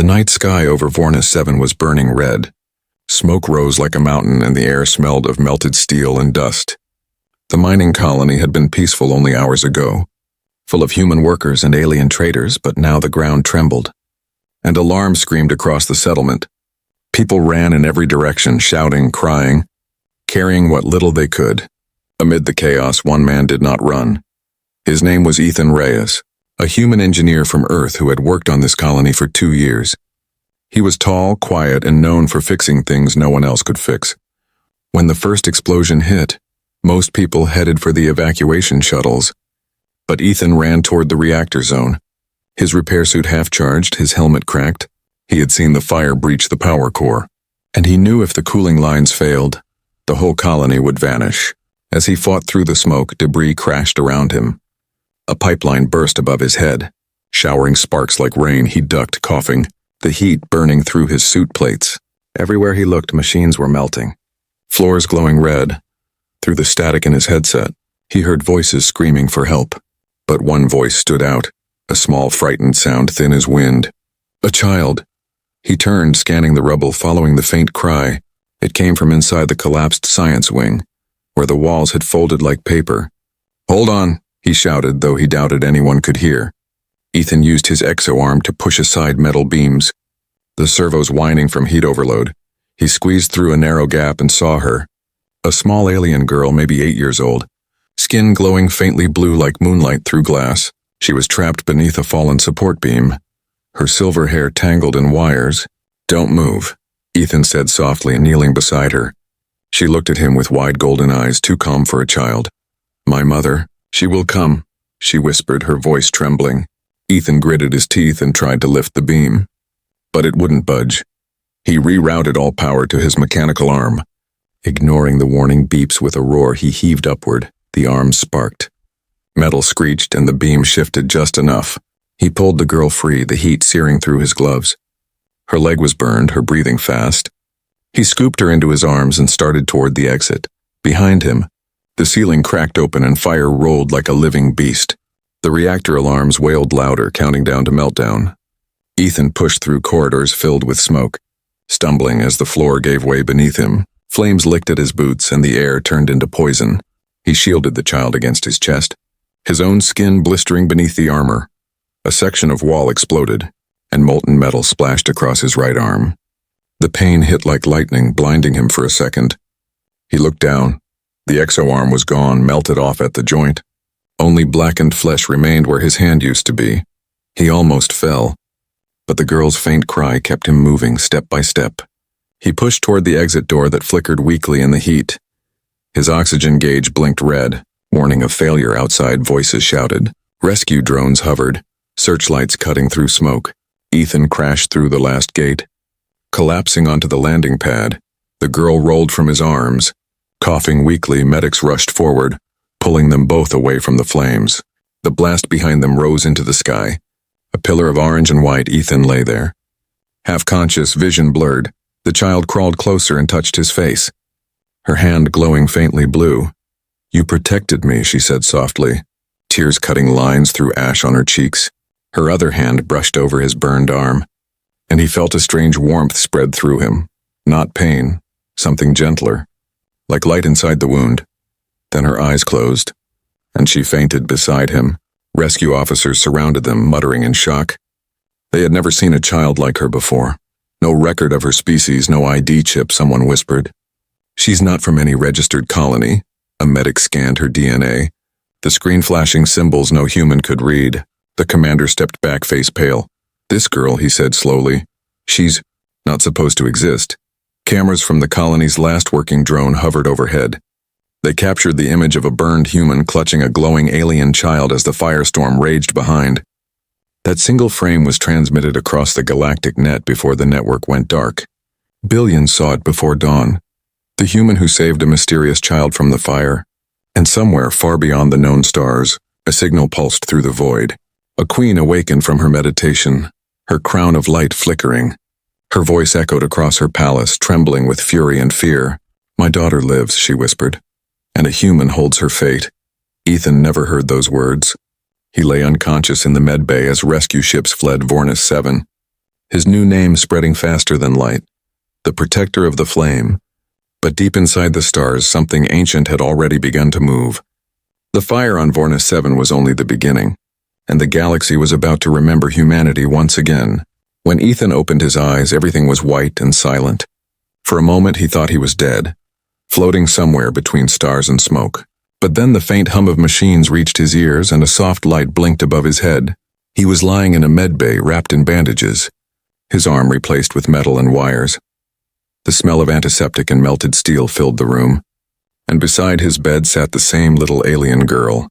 The night sky over Vornis 7 was burning red. Smoke rose like a mountain and the air smelled of melted steel and dust. The mining colony had been peaceful only hours ago, full of human workers and alien traders, but now the ground trembled. And alarm screamed across the settlement. People ran in every direction, shouting, crying, carrying what little they could. Amid the chaos, one man did not run. His name was Ethan Reyes, a human engineer from Earth who had worked on this colony for 2 years. He was tall, quiet, and known for fixing things no one else could fix. When the first explosion hit, most people headed for the evacuation shuttles. But Ethan ran toward the reactor zone. His repair suit half-charged, his helmet cracked. He had seen the fire breach the power core. And he knew if the cooling lines failed, the whole colony would vanish. As he fought through the smoke, debris crashed around him. A pipeline burst above his head. Showering sparks like rain, he ducked, coughing, the heat burning through his suit plates. Everywhere he looked, machines were melting. Floors glowing red. Through the static in his headset, he heard voices screaming for help. But one voice stood out, a small, frightened sound thin as wind. A child. He turned, scanning the rubble, following the faint cry. It came from inside the collapsed science wing, where the walls had folded like paper. "Hold on," he shouted, though he doubted anyone could hear. Ethan used his exo-arm to push aside metal beams, the servos whining from heat overload. He squeezed through a narrow gap and saw her. A small alien girl, maybe 8 years old, skin glowing faintly blue like moonlight through glass. She was trapped beneath a fallen support beam, her silver hair tangled in wires. "Don't move," Ethan said softly, kneeling beside her. She looked at him with wide golden eyes, too calm for a child. "My mother, she will come," she whispered, her voice trembling. Ethan gritted his teeth and tried to lift the beam. But it wouldn't budge. He rerouted all power to his mechanical arm. Ignoring the warning beeps with a roar, he heaved upward. The arm sparked. Metal screeched and the beam shifted just enough. He pulled the girl free, the heat searing through his gloves. Her leg was burned, her breathing fast. He scooped her into his arms and started toward the exit. Behind him, the ceiling cracked open and fire rolled like a living beast. The reactor alarms wailed louder, counting down to meltdown. Ethan pushed through corridors filled with smoke, stumbling as the floor gave way beneath him. Flames licked at his boots and the air turned into poison. He shielded the child against his chest, his own skin blistering beneath the armor. A section of wall exploded, and molten metal splashed across his right arm. The pain hit like lightning, blinding him for a second. He looked down. The exo-arm was gone, melted off at the joint. Only blackened flesh remained where his hand used to be. He almost fell, but the girl's faint cry kept him moving step by step. He pushed toward the exit door that flickered weakly in the heat. His oxygen gauge blinked red, warning of failure outside. Voices shouted. Rescue drones hovered, searchlights cutting through smoke. Ethan crashed through the last gate. Collapsing onto the landing pad, the girl rolled from his arms. Coughing weakly, medics rushed forward, pulling them both away from the flames. The blast behind them rose into the sky. A pillar of orange and white. Ethan lay there. Half-conscious, vision blurred, the child crawled closer and touched his face, her hand glowing faintly blue. "You protected me," she said softly, tears cutting lines through ash on her cheeks. Her other hand brushed over his burned arm, and he felt a strange warmth spread through him. Not pain, something gentler, like light inside the wound. Then her eyes closed, and she fainted beside him. Rescue officers surrounded them, muttering in shock. They had never seen a child like her before. No record of her species, no ID chip, someone whispered. "She's not from any registered colony." A medic scanned her DNA, the screen flashing symbols no human could read. The commander stepped back, face pale. "This girl," he said slowly, "she's not supposed to exist." Cameras from the colony's last working drone hovered overhead. They captured the image of a burned human clutching a glowing alien child as the firestorm raged behind. That single frame was transmitted across the galactic net before the network went dark. Billions saw it before dawn. The human who saved a mysterious child from the fire. And somewhere far beyond the known stars, a signal pulsed through the void. A queen awakened from her meditation, her crown of light flickering. Her voice echoed across her palace, trembling with fury and fear. "My daughter lives," she whispered, "and a human holds her fate." Ethan never heard those words. He lay unconscious in the med bay as rescue ships fled Vornis 7. his new name spreading faster than light, the protector of the flame. But deep inside the stars, something ancient had already begun to move. The fire on Vorna 7 was only the beginning, and the galaxy was about to remember humanity once again. When Ethan opened his eyes, everything was white and silent. For a moment he thought he was dead, floating somewhere between stars and smoke. But then the faint hum of machines reached his ears and a soft light blinked above his head. He was lying in a med bay wrapped in bandages, his arm replaced with metal and wires. The smell of antiseptic and melted steel filled the room, and beside his bed sat the same little alien girl,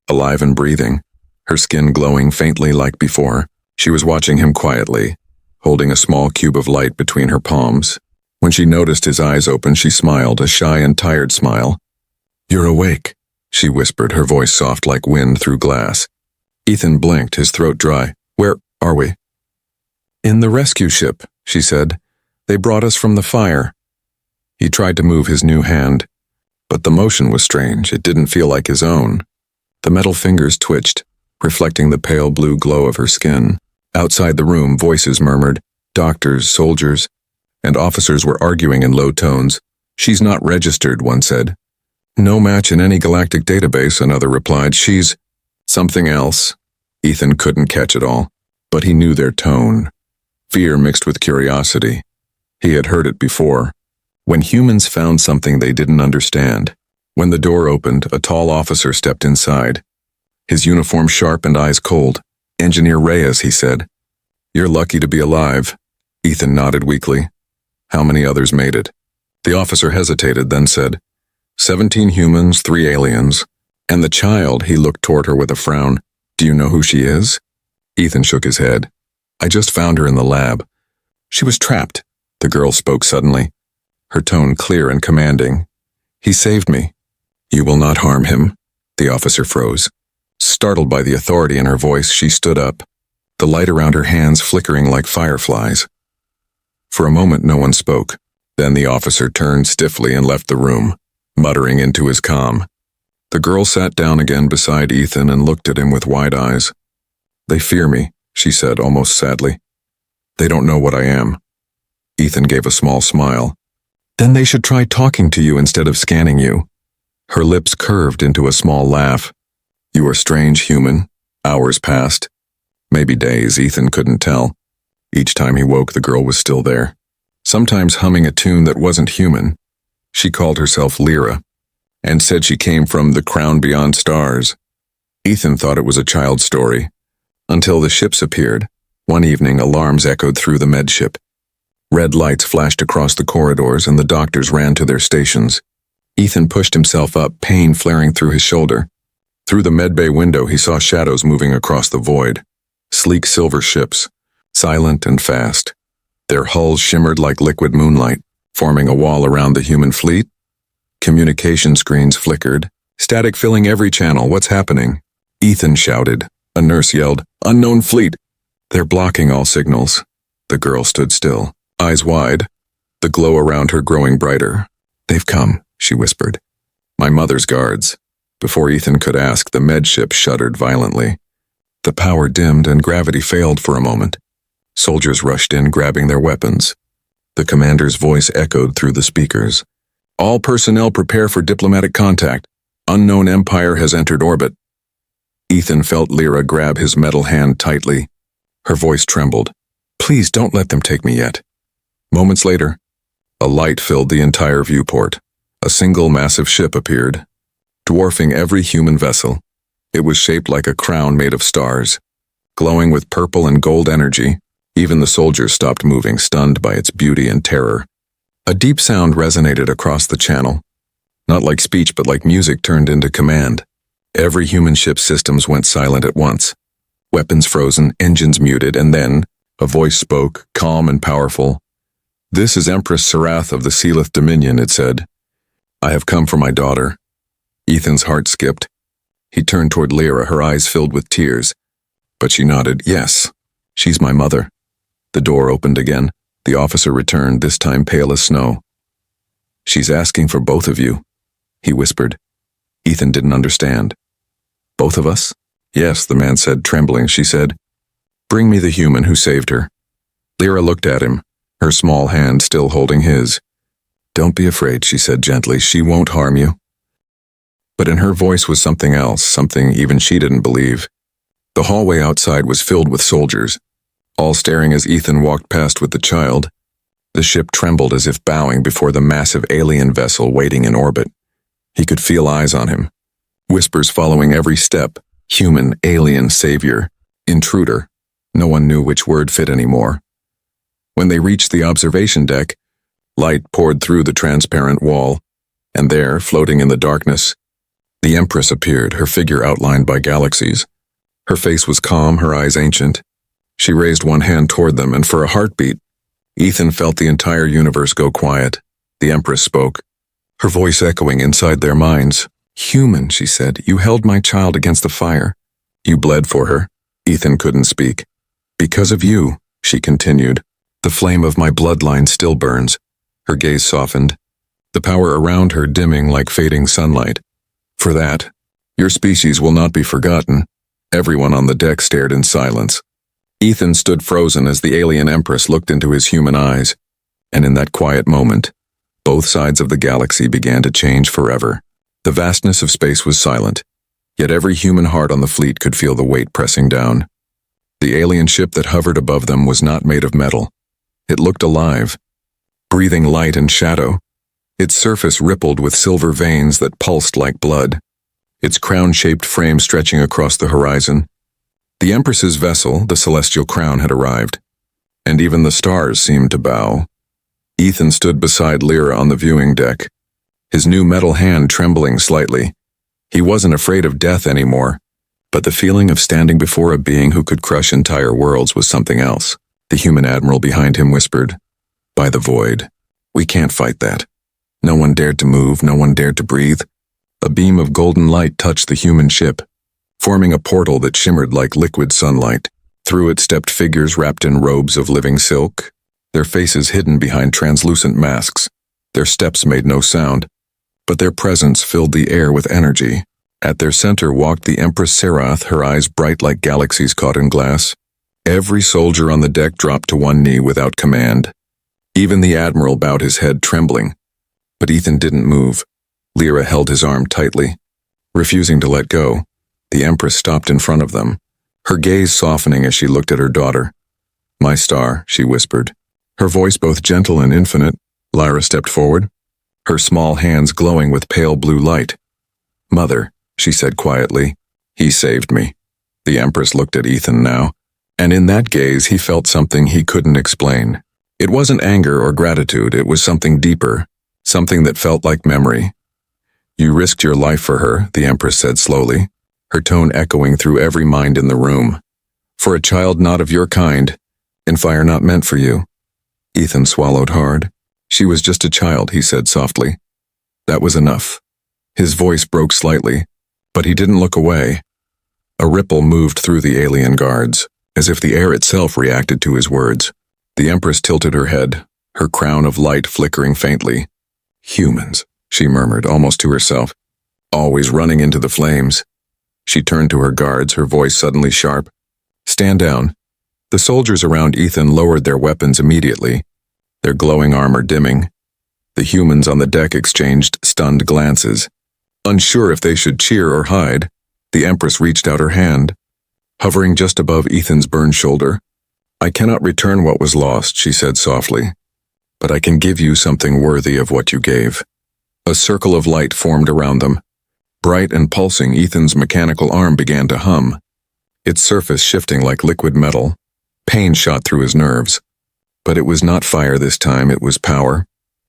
alive and breathing, her skin glowing faintly like before. She was watching him quietly, holding a small cube of light between her palms. When she noticed his eyes open, she smiled, a shy and tired smile. "You're awake," she whispered, her voice soft like wind through glass. Ethan blinked, his throat dry. "Where are we?" "In the rescue ship," she said. "They brought us from the fire." He tried to move his new hand, but the motion was strange. It didn't feel like his own. The metal fingers twitched, reflecting the pale blue glow of her skin. Outside the room, voices murmured. Doctors, soldiers, and officers were arguing in low tones. "She's not registered," one said. "No match in any galactic database," another replied. "She's something else." Ethan couldn't catch it all, but he knew their tone. Fear mixed with curiosity. He had heard it before, when humans found something they didn't understand. When the door opened, a tall officer stepped inside, his uniform sharp and eyes cold. "Engineer Reyes," he said. "You're lucky to be alive." Ethan nodded weakly. "How many others made it?" The officer hesitated, then said, 17 humans, 3 aliens. And the child," he looked toward her with a frown. "Do you know who she is?" Ethan shook his head. "I just found her in the lab." "She was trapped," the girl spoke suddenly, her tone clear and commanding. "He saved me." "You will not harm him." The officer froze. Startled by the authority in her voice, she stood up, the light around her hands flickering like fireflies. For a moment no one spoke. Then the officer turned stiffly and left the room, muttering into his calm. The girl sat down again beside Ethan and looked at him with wide eyes. "They fear me," she said almost sadly. "They don't know what I am." Ethan gave a small smile. "Then they should try talking to you instead of scanning you." Her lips curved into a small laugh. "You are strange, human." Hours passed. Maybe days, Ethan couldn't tell. Each time he woke, the girl was still there, sometimes humming a tune that wasn't human. She called herself Lyra, and said she came from the crown beyond stars. Ethan thought it was a child's story, until the ships appeared. One evening, alarms echoed through the med ship. Red lights flashed across the corridors, and the doctors ran to their stations. Ethan pushed himself up, pain flaring through his shoulder. Through the medbay window, he saw shadows moving across the void. Sleek silver ships, silent and fast. Their hulls shimmered like liquid moonlight, forming a wall around the human fleet. Communication screens flickered, static filling every channel. "What's happening?" Ethan shouted. A nurse yelled, "Unknown fleet!" "They're blocking all signals." The girl stood still, eyes wide, the glow around her growing brighter. "They've come," she whispered. "My mother's guards." Before Ethan could ask, the med ship shuddered violently. The power dimmed and gravity failed for a moment. Soldiers rushed in, grabbing their weapons. The commander's voice echoed through the speakers. "All personnel prepare for diplomatic contact. Unknown empire has entered orbit." Ethan felt Lyra grab his metal hand tightly. Her voice trembled. "Please don't let them take me yet." Moments later, a light filled the entire viewport. A single massive ship appeared, dwarfing every human vessel. It was shaped like a crown made of stars, glowing with purple and gold energy. Even the soldiers stopped moving, stunned by its beauty and terror. A deep sound resonated across the channel, not like speech but like music turned into command. Every human ship's systems went silent at once. Weapons frozen, engines muted, and then a voice spoke, calm and powerful. "This is Empress Sarath of the Sealith Dominion," it said. "I have come for my daughter." Ethan's heart skipped. He turned toward Lyra, her eyes filled with tears. But she nodded. "Yes, she's my mother." The door opened again. The officer returned, this time pale as snow. "She's asking for both of you," he whispered. Ethan didn't understand. "Both of us?" "Yes," the man said, trembling. She said, "Bring me the human who saved her." Lyra looked at him, her small hand still holding his. "Don't be afraid," she said gently. "She won't harm you." But in her voice was something else, something even she didn't believe. The hallway outside was filled with soldiers, all staring as Ethan walked past with the child. The ship trembled as if bowing before the massive alien vessel waiting in orbit. He could feel eyes on him, whispers following every step. Human, alien, savior, intruder. No one knew which word fit anymore. When they reached the observation deck, light poured through the transparent wall, and there, floating in the darkness, the Empress appeared, her figure outlined by galaxies. Her face was calm, her eyes ancient. She raised one hand toward them, and for a heartbeat, Ethan felt the entire universe go quiet. The Empress spoke, her voice echoing inside their minds. "Human," she said, "you held my child against the fire. You bled for her." Ethan couldn't speak. "Because of you," she continued, "the flame of my bloodline still burns." Her gaze softened, the power around her dimming like fading sunlight. "For that, your species will not be forgotten." Everyone on the deck stared in silence. Ethan stood frozen as the alien Empress looked into his human eyes, and in that quiet moment, both sides of the galaxy began to change forever. The vastness of space was silent, yet every human heart on the fleet could feel the weight pressing down. The alien ship that hovered above them was not made of metal. It looked alive, breathing light and shadow. Its surface rippled with silver veins that pulsed like blood, its crown-shaped frame stretching across the horizon. The Empress's vessel, the celestial crown, had arrived, and even the stars seemed to bow. Ethan stood beside Lyra on the viewing deck, his new metal hand trembling slightly. He wasn't afraid of death anymore, but the feeling of standing before a being who could crush entire worlds was something else. The human admiral behind him whispered, "By the void. We can't fight that." No one dared to move, no one dared to breathe. A beam of golden light touched the human ship, forming a portal that shimmered like liquid sunlight. Through it stepped figures wrapped in robes of living silk, their faces hidden behind translucent masks. Their steps made no sound, but their presence filled the air with energy. At their center walked the Empress Serath, her eyes bright like galaxies caught in glass. Every soldier on the deck dropped to one knee without command. Even the admiral bowed his head, trembling. But Ethan didn't move. Lyra held his arm tightly. Refusing to let go, the Empress stopped in front of them, her gaze softening as she looked at her daughter. "My star," she whispered, her voice both gentle and infinite. Lyra stepped forward, her small hands glowing with pale blue light. "Mother," she said quietly, "he saved me." The Empress looked at Ethan now, and in that gaze he felt something he couldn't explain. It wasn't anger or gratitude, it was something deeper, something that felt like memory. "You risked your life for her," the Empress said slowly, her tone echoing through every mind in the room. "For a child not of your kind, in fire not meant for you." Ethan swallowed hard. "She was just a child," he said softly. That was enough. His voice broke slightly, but he didn't look away. A ripple moved through the alien guards, as if the air itself reacted to his words. The Empress tilted her head, her crown of light flickering faintly. "Humans," she murmured, almost to herself, "always running into the flames." She turned to her guards, her voice suddenly sharp. "Stand down." The soldiers around Ethan lowered their weapons immediately, their glowing armor dimming. The humans on the deck exchanged stunned glances. Unsure if they should cheer or hide, the Empress reached out her hand, hovering just above Ethan's burned shoulder. "I cannot return what was lost," she said softly, "but I can give you something worthy of what you gave." A circle of light formed around them. Bright and pulsing, Ethan's mechanical arm began to hum, its surface shifting like liquid metal. Pain shot through his nerves. But it was not fire this time, it was power.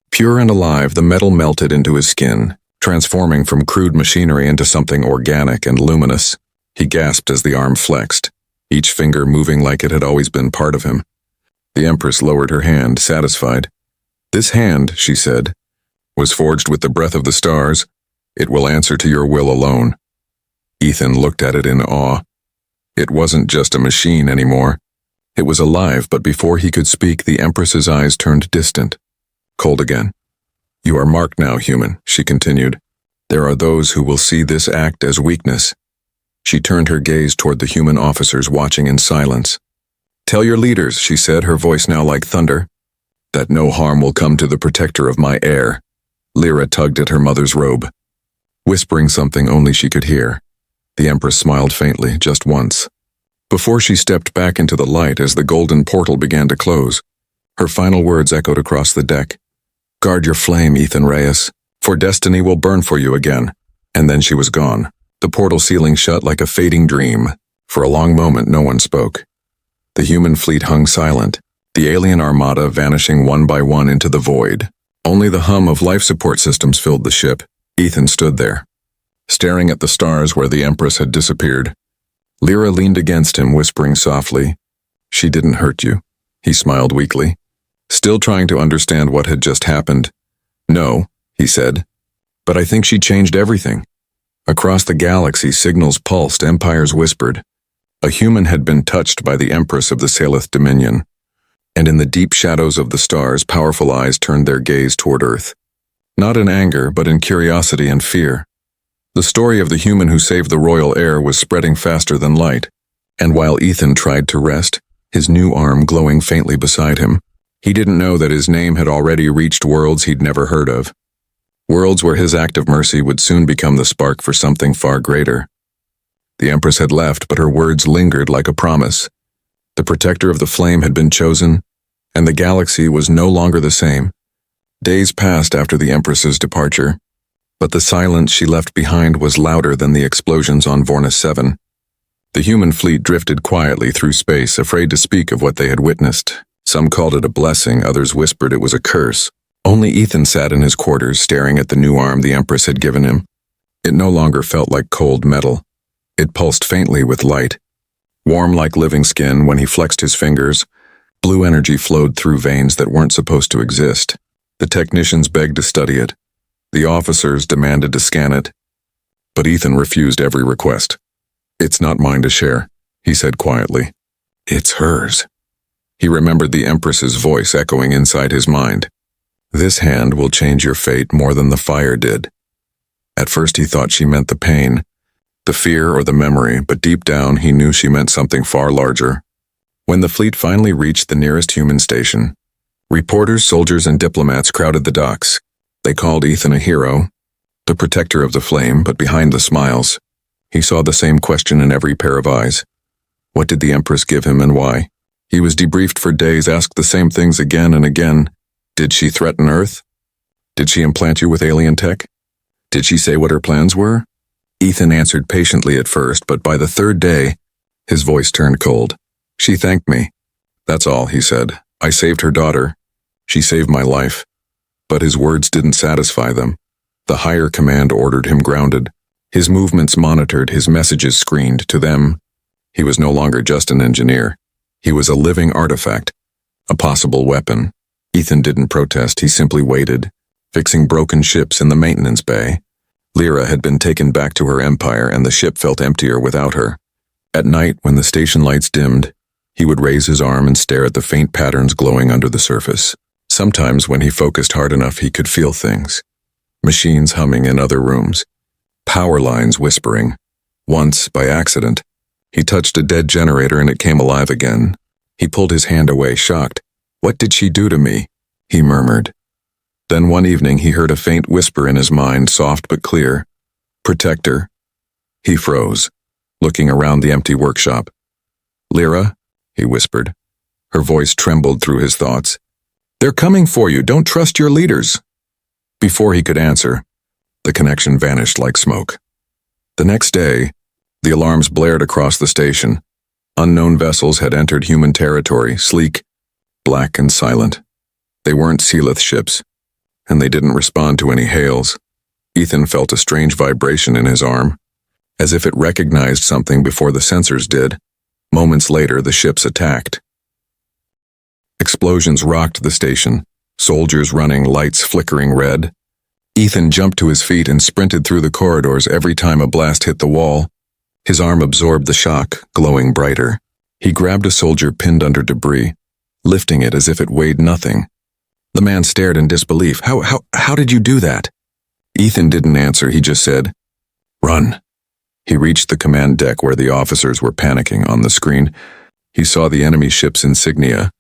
Pure and alive, the metal melted into his skin, transforming from crude machinery into something organic and luminous. He gasped as the arm flexed, each finger moving like it had always been part of him. The Empress lowered her hand, satisfied. "This hand," she said, "was forged with the breath of the stars. It will answer to your will alone." Ethan looked at it in awe. It wasn't just a machine anymore. It was alive, but before he could speak, the Empress's eyes turned distant, cold again. "You are marked now, human," she continued. "There are those who will see this act as weakness." She turned her gaze toward the human officers watching in silence. Tell your leaders, she said, her voice now like thunder, that no harm will come to the protector of my heir. Lyra tugged at her mother's robe, whispering something only she could hear. The Empress smiled faintly, just once, before she stepped back into the light as the golden portal began to close. Her final words echoed across the deck. Guard your flame, Ethan Reyes, for destiny will burn for you again. And then she was gone, the portal ceiling shut like a fading dream. For a long moment no one spoke. The human fleet hung silent, the alien armada vanishing one by one into the void. Only the hum of life support systems filled the ship. Ethan stood there, staring at the stars where the Empress had disappeared. Lyra leaned against him, whispering softly, She didn't hurt you. He smiled weakly, still trying to understand what had just happened. No, he said, but I think she changed everything. Across the galaxy, signals pulsed, empires whispered. A human had been touched by the Empress of the Salith Dominion, and in the deep shadows of the stars, powerful eyes turned their gaze toward Earth. Not in anger, but in curiosity and fear. The story of the human who saved the royal heir was spreading faster than light, and while Ethan tried to rest, his new arm glowing faintly beside him, he didn't know that his name had already reached worlds he'd never heard of. Worlds where his act of mercy would soon become the spark for something far greater. The Empress had left, but her words lingered like a promise. The protector of the flame had been chosen, and the galaxy was no longer the same. Days passed after the Empress's departure, but the silence she left behind was louder than the explosions on Vorna 7. The human fleet drifted quietly through space, afraid to speak of what they had witnessed. Some called it a blessing, others whispered it was a curse. Only Ethan sat in his quarters, staring at the new arm the Empress had given him. It no longer felt like cold metal. It pulsed faintly with light. Warm like living skin, when he flexed his fingers, blue energy flowed through veins that weren't supposed to exist. The technicians begged to study it. The officers demanded to scan it. But Ethan refused every request. It's not mine to share, he said quietly. It's hers. He remembered the Empress's voice echoing inside his mind. This hand will change your fate more than the fire did. At first he thought she meant the pain, the fear or the memory, but deep down he knew she meant something far larger. When the fleet finally reached the nearest human station, reporters, soldiers, and diplomats crowded the docks. They called Ethan a hero, the protector of the flame, but behind the smiles, he saw the same question in every pair of eyes. What did the Empress give him and why? He was debriefed for days, asked the same things again and again. Did she threaten Earth? Did she implant you with alien tech? Did she say what her plans were? Ethan answered patiently at first, but by the third day, his voice turned cold. She thanked me. That's all, he said. I saved her daughter. She saved my life. But his words didn't satisfy them. The higher command ordered him grounded. His movements monitored, his messages screened. To them, he was no longer just an engineer. He was a living artifact, a possible weapon. Ethan didn't protest, he simply waited, fixing broken ships in the maintenance bay. Lyra had been taken back to her empire, and the ship felt emptier without her. At night, when the station lights dimmed, he would raise his arm and stare at the faint patterns glowing under the surface. Sometimes, when he focused hard enough, he could feel things. Machines humming in other rooms. Power lines whispering. Once, by accident, he touched a dead generator and it came alive again. He pulled his hand away, shocked. What did she do to me? He murmured. Then one evening he heard a faint whisper in his mind, soft but clear. Protector. He froze, looking around the empty workshop. Lyra, he whispered. Her voice trembled through his thoughts. They're coming for you, don't trust your leaders. Before he could answer, the connection vanished like smoke. The next day, the alarms blared across the station. Unknown vessels had entered human territory, sleek, black and silent. They weren't Sealith ships, and they didn't respond to any hails. Ethan felt a strange vibration in his arm, as if it recognized something before the sensors did. Moments later, the ships attacked. Explosions rocked the station, soldiers running, lights flickering red. Ethan jumped to his feet and sprinted through the corridors every time a blast hit the wall. His arm absorbed the shock, glowing brighter. He grabbed a soldier pinned under debris, lifting it as if it weighed nothing. The man stared in disbelief. How did you do that? Ethan didn't answer, he just said, Run. He reached the command deck where the officers were panicking. On the screen, He saw the enemy ship's insignia,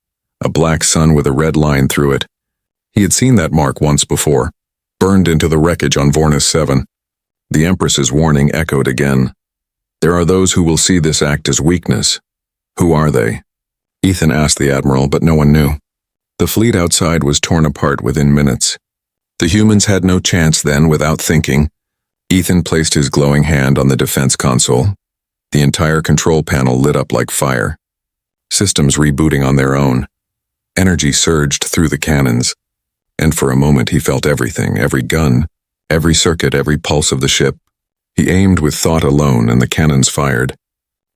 a black sun with a red line through it. He had seen that mark once before, burned into the wreckage on Vornis 7. The Empress's warning echoed again. There are those who will see this act as weakness. Who are they? Ethan asked the Admiral, but no one knew. The fleet outside was torn apart within minutes. The humans had no chance then without thinking. Ethan placed his glowing hand on the defense console. The entire control panel lit up like fire. Systems rebooting on their own. Energy surged through the cannons. And for a moment he felt everything, every gun, every circuit, every pulse of the ship. He aimed with thought alone, and the cannons fired.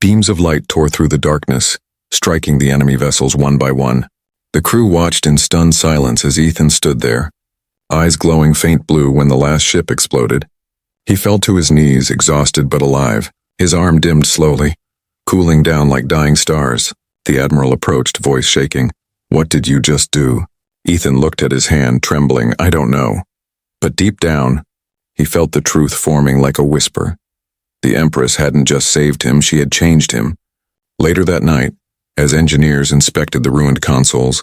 Beams of light tore through the darkness, striking the enemy vessels one by one. The crew watched in stunned silence as Ethan stood there, eyes glowing faint blue when the last ship exploded. He fell to his knees, exhausted but alive. His arm dimmed slowly, cooling down like dying stars. The Admiral approached, voice shaking. "What did you just do?" Ethan looked at his hand, trembling. "I don't know." But deep down, he felt the truth forming like a whisper. The Empress hadn't just saved him, she had changed him. Later that night, as engineers inspected the ruined consoles,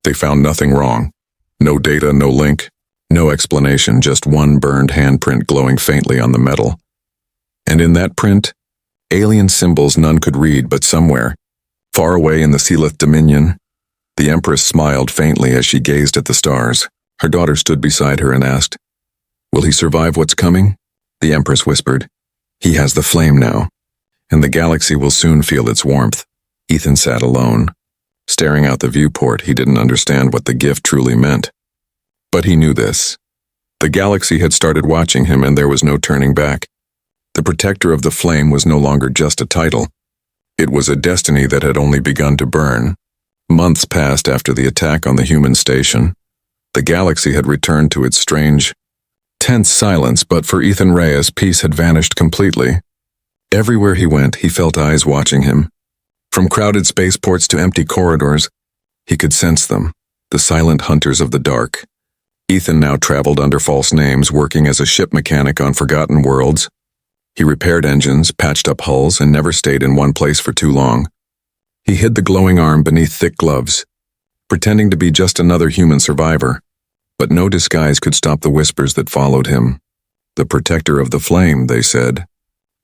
they found nothing wrong. No data, no link, no explanation, just one burned handprint glowing faintly on the metal. And in that print, alien symbols none could read, but somewhere, far away in the Sealith Dominion, the Empress smiled faintly as she gazed at the stars. Her daughter stood beside her and asked, "Will he survive what's coming?" The Empress whispered, "He has the flame now, and the galaxy will soon feel its warmth." Ethan sat alone. Staring out the viewport, he didn't understand what the gift truly meant. But he knew this. The galaxy had started watching him, and there was no turning back. The protector of the flame was no longer just a title. It was a destiny that had only begun to burn. Months passed after the attack on the human station. The galaxy had returned to its strange, tense silence, but for Ethan Reyes, peace had vanished completely. Everywhere he went, he felt eyes watching him. From crowded spaceports to empty corridors, he could sense them, the silent hunters of the dark. Ethan now traveled under false names, working as a ship mechanic on forgotten worlds. He repaired engines, patched up hulls, and never stayed in one place for too long. He hid the glowing arm beneath thick gloves, pretending to be just another human survivor. But no disguise could stop the whispers that followed him. The protector of the flame, they said.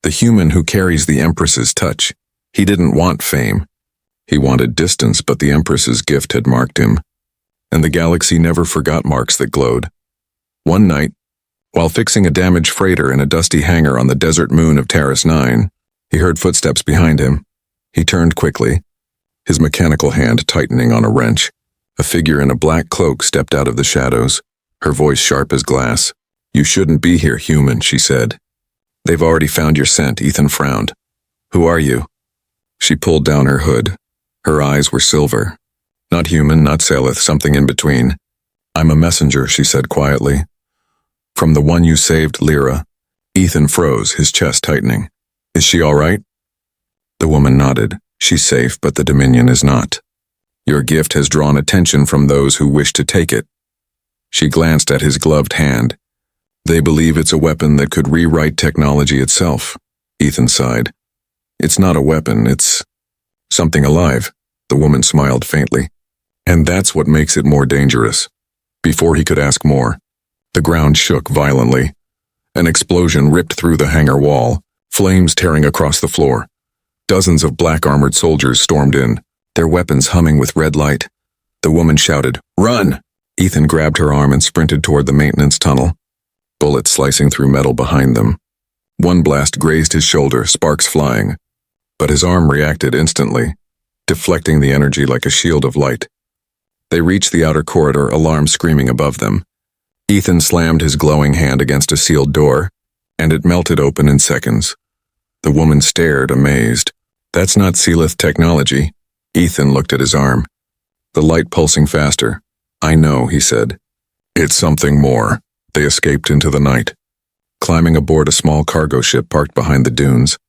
The human who carries the Empress's touch. He didn't want fame. He wanted distance, but the Empress's gift had marked him. And the galaxy never forgot marks that glowed. One night, while fixing a damaged freighter in a dusty hangar on the desert moon of Terrace 9, he heard footsteps behind him. He turned quickly, his mechanical hand tightening on a wrench. A figure in a black cloak stepped out of the shadows, her voice sharp as glass. "You shouldn't be here, human," she said. "They've already found your scent," Ethan frowned. "Who are you?" She pulled down her hood. Her eyes were silver. Not human, not Sealith, something in between. "I'm a messenger," she said quietly. "From the one you saved, Lyra." Ethan froze, his chest tightening. "Is she all right?" The woman nodded. "She's safe, but the Dominion is not. Your gift has drawn attention from those who wish to take it." She glanced at his gloved hand. "They believe it's a weapon that could rewrite technology itself." Ethan sighed. "It's not a weapon, it's something alive." The woman smiled faintly. "And that's what makes it more dangerous." Before he could ask more, the ground shook violently. An explosion ripped through the hangar wall, flames tearing across the floor. Dozens of black-armored soldiers stormed in, their weapons humming with red light. The woman shouted, "Run!" Ethan grabbed her arm and sprinted toward the maintenance tunnel, bullets slicing through metal behind them. One blast grazed his shoulder, sparks flying, but his arm reacted instantly, deflecting the energy like a shield of light. They reached the outer corridor, alarms screaming above them. Ethan slammed his glowing hand against a sealed door, and it melted open in seconds. The woman stared, amazed. "That's not Sealith technology." Ethan looked at his arm, the light pulsing faster. "I know," he said. "It's something more." They escaped into the night, climbing aboard a small cargo ship parked behind the dunes.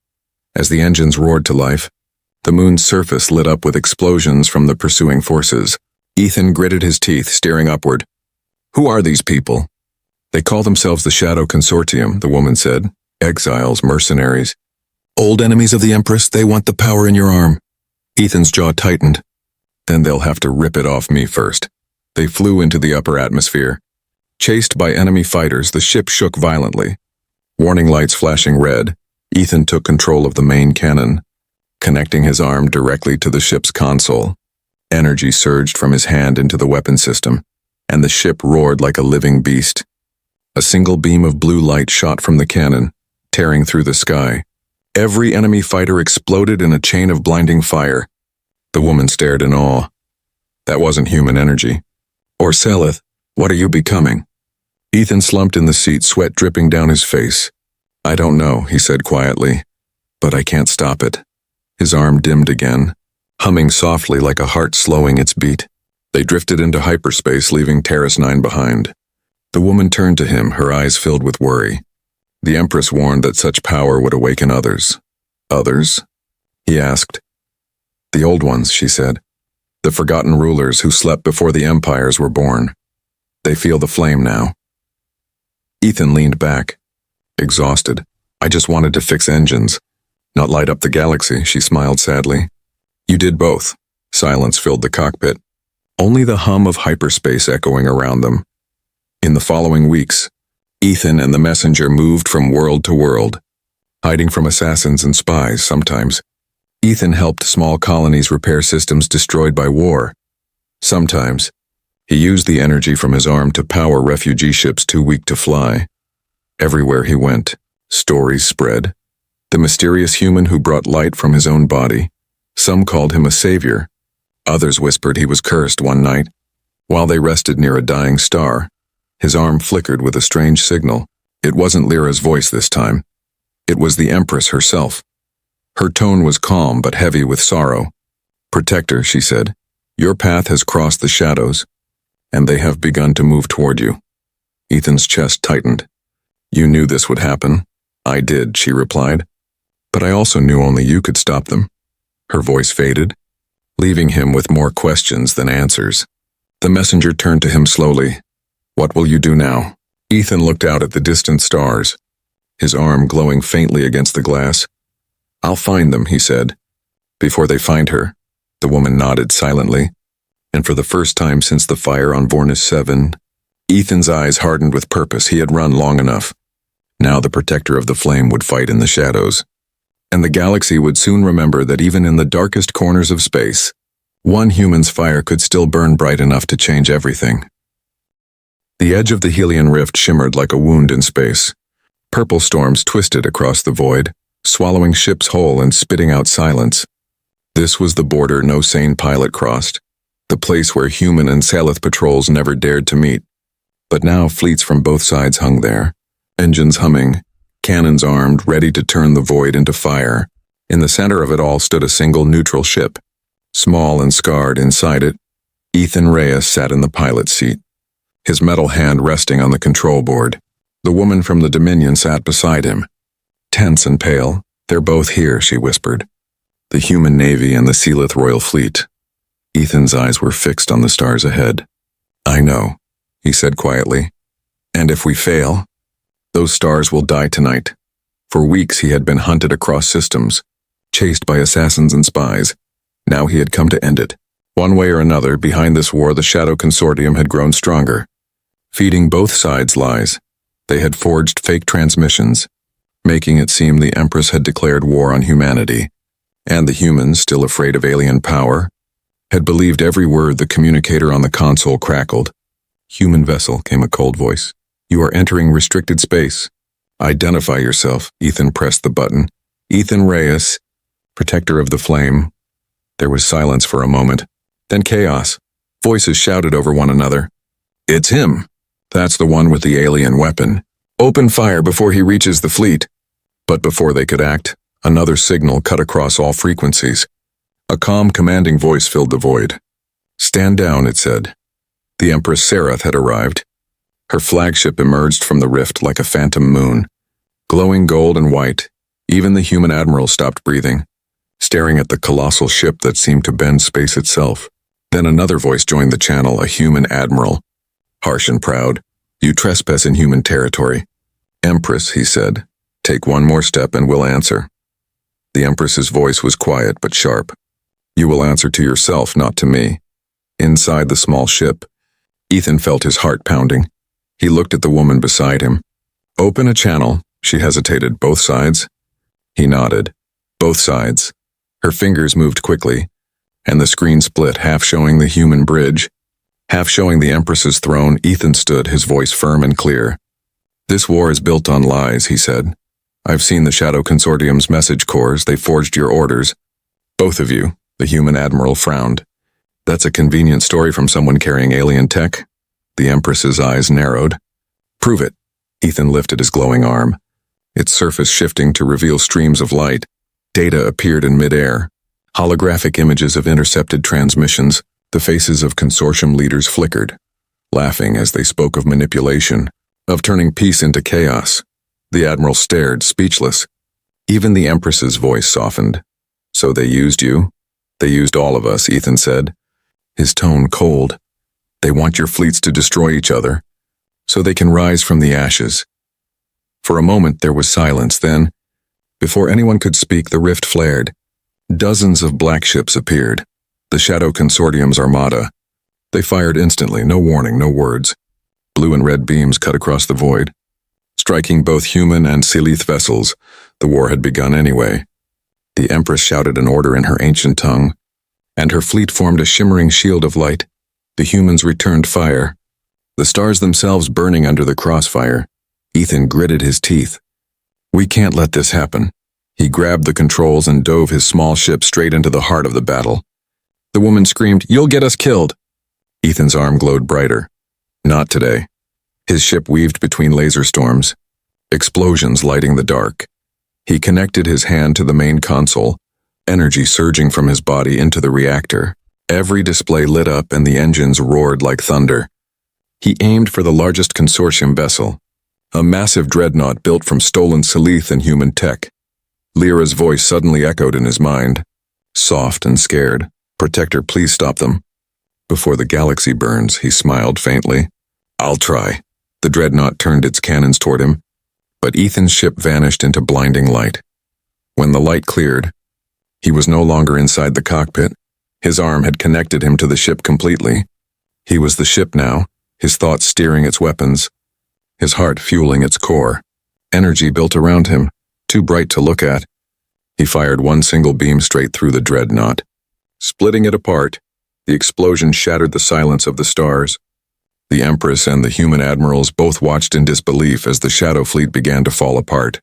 As the engines roared to life, the moon's surface lit up with explosions from the pursuing forces. Ethan gritted his teeth, staring upward. "Who are these people?" "They call themselves the Shadow Consortium," the woman said. "Exiles, mercenaries. Old enemies of the Empress, they want the power in your arm." Ethan's jaw tightened. Then they'll have to rip it off me first. They flew into the upper atmosphere. Chased by enemy fighters, the ship shook violently. Warning lights flashing red, Ethan took control of the main cannon, connecting his arm directly to the ship's console. Energy surged from his hand into the weapon system, and the ship roared like a living beast. A single beam of blue light shot from the cannon, tearing through the sky. Every enemy fighter exploded in a chain of blinding fire. The woman stared in awe. That wasn't human energy. Or Seleth, what are you becoming? Ethan slumped in the seat, sweat dripping down his face. I don't know, he said quietly, but I can't stop it. His arm dimmed again, humming softly like a heart slowing its beat. They drifted into hyperspace, leaving Terrace 9 behind. The woman turned to him, her eyes filled with worry. The Empress warned that such power would awaken others. Others? He asked. The old ones, she said. The forgotten rulers who slept before the empires were born. They feel the flame now. Ethan leaned back, exhausted. I just wanted to fix engines, not light up the galaxy, she smiled sadly. You did both. Silence filled the cockpit. Only the hum of hyperspace echoing around them. In the following weeks, Ethan and the messenger moved from world to world, hiding from assassins and spies sometimes. Ethan helped small colonies repair systems destroyed by war. Sometimes, he used the energy from his arm to power refugee ships too weak to fly. Everywhere he went, stories spread. The mysterious human who brought light from his own body. Some called him a savior. Others whispered he was cursed one night. While they rested near a dying star, his arm flickered with a strange signal. It wasn't Lyra's voice this time. It was the Empress herself. Her tone was calm but heavy with sorrow. Protector, she said, your path has crossed the shadows, and they have begun to move toward you. Ethan's chest tightened. You knew this would happen. I did, she replied. But I also knew only you could stop them. Her voice faded, leaving him with more questions than answers. The messenger turned to him slowly. What will you do now? Ethan looked out at the distant stars, his arm glowing faintly against the glass. I'll find them, he said. Before they find her, the woman nodded silently. And for the first time since the fire on Vornis 7, Ethan's eyes hardened with purpose. He had run long enough. Now the protector of the flame would fight in the shadows. And the galaxy would soon remember that even in the darkest corners of space, one human's fire could still burn bright enough to change everything. The edge of the Helion rift shimmered like a wound in space. Purple storms twisted across the void, swallowing ships whole and spitting out silence. This was the border no sane pilot crossed, the place where human and Seleth patrols never dared to meet. But now fleets from both sides hung there, engines humming, cannons armed, ready to turn the void into fire. In the center of it all stood a single neutral ship. Small and scarred inside it, Ethan Reyes sat in the pilot's seat, his metal hand resting on the control board. The woman from the Dominion sat beside him. Tense and pale, they're both here, she whispered. The human navy and the Seleth Royal Fleet. Ethan's eyes were fixed on the stars ahead. I know, he said quietly. And if we fail, those stars will die tonight. For weeks he had been hunted across systems, chased by assassins and spies. Now he had come to end it. One way or another, behind this war the Shadow Consortium had grown stronger, feeding both sides lies. They had forged fake transmissions, making it seem the Empress had declared war on humanity, and the humans, still afraid of alien power, had believed every word the communicator on the console crackled. Human vessel, came a cold voice. You are entering restricted space. Identify yourself. Ethan pressed the button. Ethan Reyes, protector of the flame. There was silence for a moment, then chaos. Voices shouted over one another. It's him. That's the one with the alien weapon. Open fire before he reaches the fleet. But before they could act, another signal cut across all frequencies. A calm, commanding voice filled the void. Stand down, it said. The Empress Sereth had arrived. Her flagship emerged from the rift like a phantom moon, glowing gold and white. Even the human admiral stopped breathing, staring at the colossal ship that seemed to bend space itself. Then another voice joined the channel, a human admiral, harsh and proud. You trespass in human territory. Empress, he said, take one more step and we'll answer. The Empress's voice was quiet but sharp. You will answer to yourself, not to me. Inside the small ship, Ethan felt his heart pounding. He looked at the woman beside him. Open a channel, she hesitated. Both sides? He nodded. Both sides. Her fingers moved quickly, and the screen split, half showing the human bridge, half showing the Empress's throne. Ethan stood, his voice firm and clear. This war is built on lies, he said. I've seen the Shadow Consortium's message cores. They forged your orders. Both of you, the human admiral frowned. That's a convenient story from someone carrying alien tech. The Empress's eyes narrowed. Prove it. Ethan lifted his glowing arm, its surface shifting to reveal streams of light. Data appeared in midair. Holographic images of intercepted transmissions. The faces of consortium leaders flickered, laughing as they spoke of manipulation, of turning peace into chaos. The admiral stared, speechless. Even the Empress's voice softened. So they used you? They used all of us, Ethan said, his tone cold. They want your fleets to destroy each other, so they can rise from the ashes. For a moment there was silence. Then, before anyone could speak, the rift flared. Dozens of black ships appeared, the Shadow Consortium's armada. They fired instantly, no warning, no words. Blue and red beams cut across the void, striking both human and Silith vessels. The war had begun anyway. The Empress shouted an order in her ancient tongue, and her fleet formed a shimmering shield of light. The humans returned fire, the stars themselves burning under the crossfire. Ethan gritted his teeth. We can't let this happen. He grabbed the controls and dove his small ship straight into the heart of the battle. The woman screamed, "You'll get us killed!" Ethan's arm glowed brighter. Not today. His ship weaved between laser storms, explosions lighting the dark. He connected his hand to the main console, energy surging from his body into the reactor. Every display lit up and the engines roared like thunder. He aimed for the largest consortium vessel, a massive dreadnought built from stolen Silith and human tech. Lyra's voice suddenly echoed in his mind, soft and scared. Protector, please stop them. Before the galaxy burns, he smiled faintly. I'll try. The dreadnought turned its cannons toward him, but Ethan's ship vanished into blinding light. When the light cleared, he was no longer inside the cockpit. His arm had connected him to the ship completely. He was the ship now, his thoughts steering its weapons, his heart fueling its core. Energy built around him, too bright to look at. He fired one single beam straight through the dreadnought. Splitting it apart, the explosion shattered the silence of the stars. The Empress and the human admirals both watched in disbelief as the Shadow Fleet began to fall apart.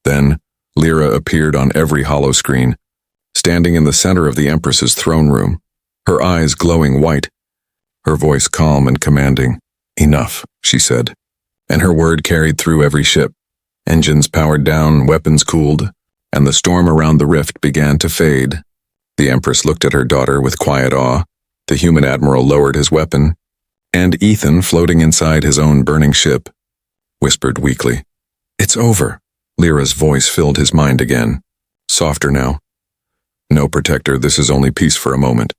Then, Lyra appeared on every holoscreen, standing in the center of the Empress's throne room, her eyes glowing white, her voice calm and commanding. Enough, she said, and her word carried through every ship. Engines powered down, weapons cooled, and the storm around the rift began to fade. The Empress looked at her daughter with quiet awe. The human admiral lowered his weapon, and Ethan, floating inside his own burning ship, whispered weakly, "It's over." Lyra's voice filled his mind again, softer now. "No, Protector, this is only peace for a moment."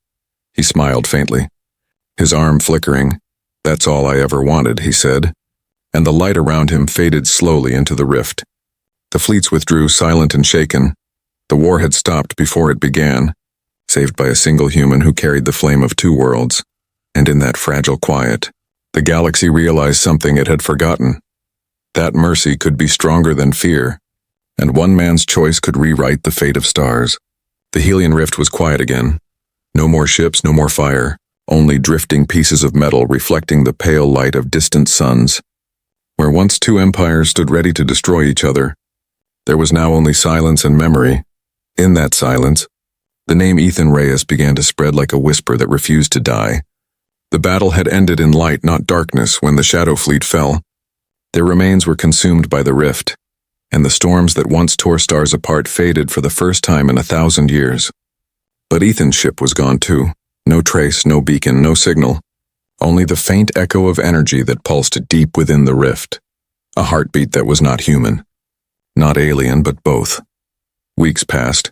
He smiled faintly, his arm flickering. "That's all I ever wanted," he said, and the light around him faded slowly into the rift. The fleets withdrew, silent and shaken. The war had stopped before it began, saved by a single human who carried the flame of two worlds. And in that fragile quiet, the galaxy realized something it had forgotten. That mercy could be stronger than fear, and one man's choice could rewrite the fate of stars. The Helion rift was quiet again. No more ships, no more fire, only drifting pieces of metal reflecting the pale light of distant suns. Where once two empires stood ready to destroy each other, there was now only silence and memory. In that silence, the name Ethan Reyes began to spread like a whisper that refused to die. The battle had ended in light, not darkness, when the Shadow Fleet fell. Their remains were consumed by the rift, and the storms that once tore stars apart faded for the first time in 1,000 years. But Ethan's ship was gone too. No trace, no beacon, no signal. Only the faint echo of energy that pulsed deep within the rift. A heartbeat that was not human. Not alien, but both. Weeks passed.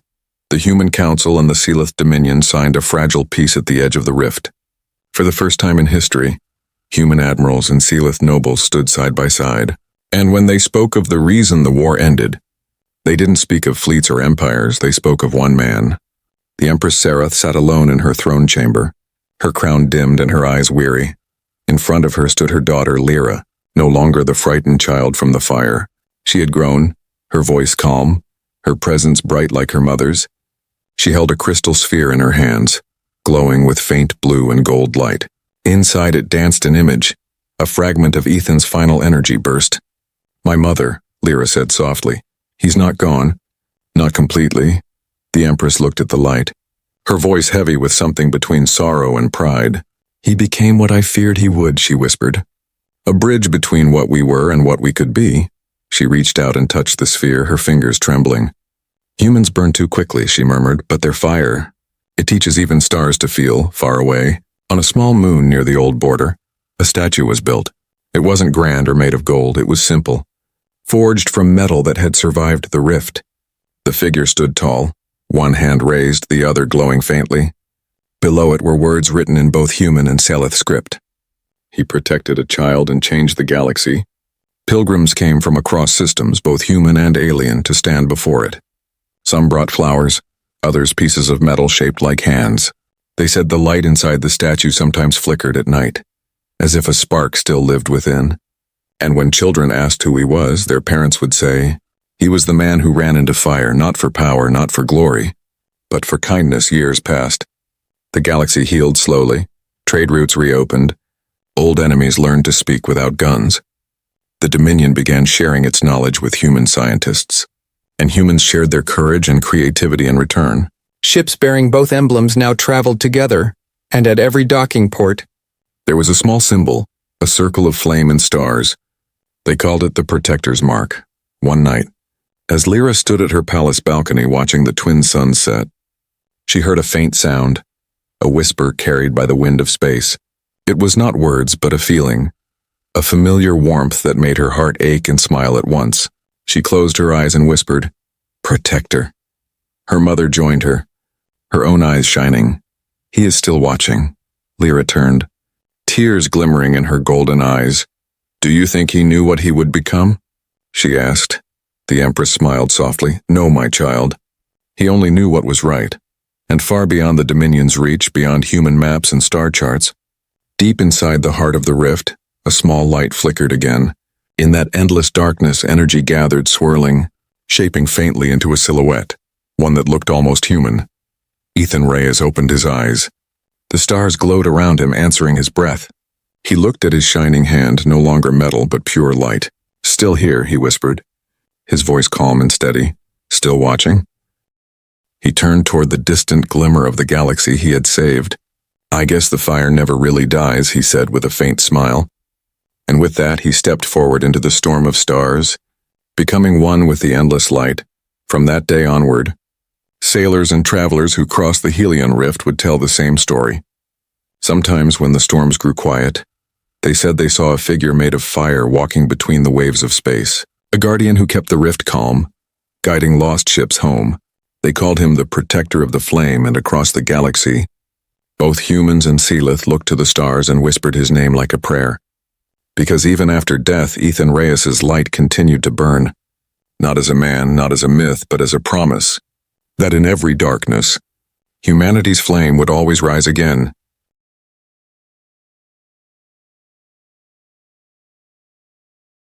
The Human Council and the Silith Dominion signed a fragile peace at the edge of the rift. For the first time in history, human admirals and Silith nobles stood side by side. And when they spoke of the reason the war ended, they didn't speak of fleets or empires, they spoke of one man. The Empress Serath sat alone in her throne chamber, her crown dimmed and her eyes weary. In front of her stood her daughter Lyra, no longer the frightened child from the fire. She had grown, her voice calm, her presence bright like her mother's. She held a crystal sphere in her hands, glowing with faint blue and gold light. Inside it danced an image. A fragment of Ethan's final energy burst. "My mother," Lyra said softly. "He's not gone." "Not completely." The Empress looked at the light, her voice heavy with something between sorrow and pride. "He became what I feared he would," she whispered. "A bridge between what we were and what we could be." She reached out and touched the sphere, her fingers trembling. "Humans burn too quickly," she murmured, "but their fire, it teaches even stars to feel, far away." On a small moon near the old border, a statue was built. It wasn't grand or made of gold, it was simple, forged from metal that had survived the rift. The figure stood tall, one hand raised, the other glowing faintly. Below it were words written in both human and Seleth script. "He protected a child and changed the galaxy." Pilgrims came from across systems, both human and alien, to stand before it. Some brought flowers, others pieces of metal shaped like hands. They said the light inside the statue sometimes flickered at night, as if a spark still lived within. And when children asked who he was, their parents would say, "He was the man who ran into fire, not for power, not for glory, but for kindness." Years passed. The galaxy healed slowly, trade routes reopened, old enemies learned to speak without guns. The Dominion began sharing its knowledge with human scientists, and humans shared their courage and creativity in return. Ships bearing both emblems now traveled together, and at every docking port, there was a small symbol, a circle of flame and stars. They called it the Protector's Mark. One night, as Lyra stood at her palace balcony watching the twin suns set, she heard a faint sound, a whisper carried by the wind of space. It was not words, but a feeling, a familiar warmth that made her heart ache and smile at once. She closed her eyes and whispered, "Protector." Her mother joined her, her own eyes shining. "He is still watching." Lyra turned, tears glimmering in her golden eyes. "Do you think he knew what he would become?" she asked. The Empress smiled softly. "No, my child. He only knew what was right, and far beyond the Dominion's reach, beyond human maps and star charts. Deep inside the heart of the rift, a small light flickered again. In that endless darkness, energy gathered, swirling, shaping faintly into a silhouette, one that looked almost human. Ethan Reyes opened his eyes. The stars glowed around him, answering his breath. He looked at his shining hand, no longer metal but pure light. "Still here," he whispered, his voice calm and steady. "Still watching?" He turned toward the distant glimmer of the galaxy he had saved. "I guess the fire never really dies," he said with a faint smile. And with that, he stepped forward into the storm of stars, becoming one with the endless light. From that day onward, sailors and travelers who crossed the Helion Rift would tell the same story. Sometimes when the storms grew quiet, they said they saw a figure made of fire walking between the waves of space, a guardian who kept the rift calm, guiding lost ships home. They called him the Protector of the Flame, and across the galaxy, both humans and Seleth looked to the stars and whispered his name like a prayer. Because even after death, Ethan Reyes's light continued to burn, not as a man, not as a myth, but as a promise, that in every darkness, humanity's flame would always rise again.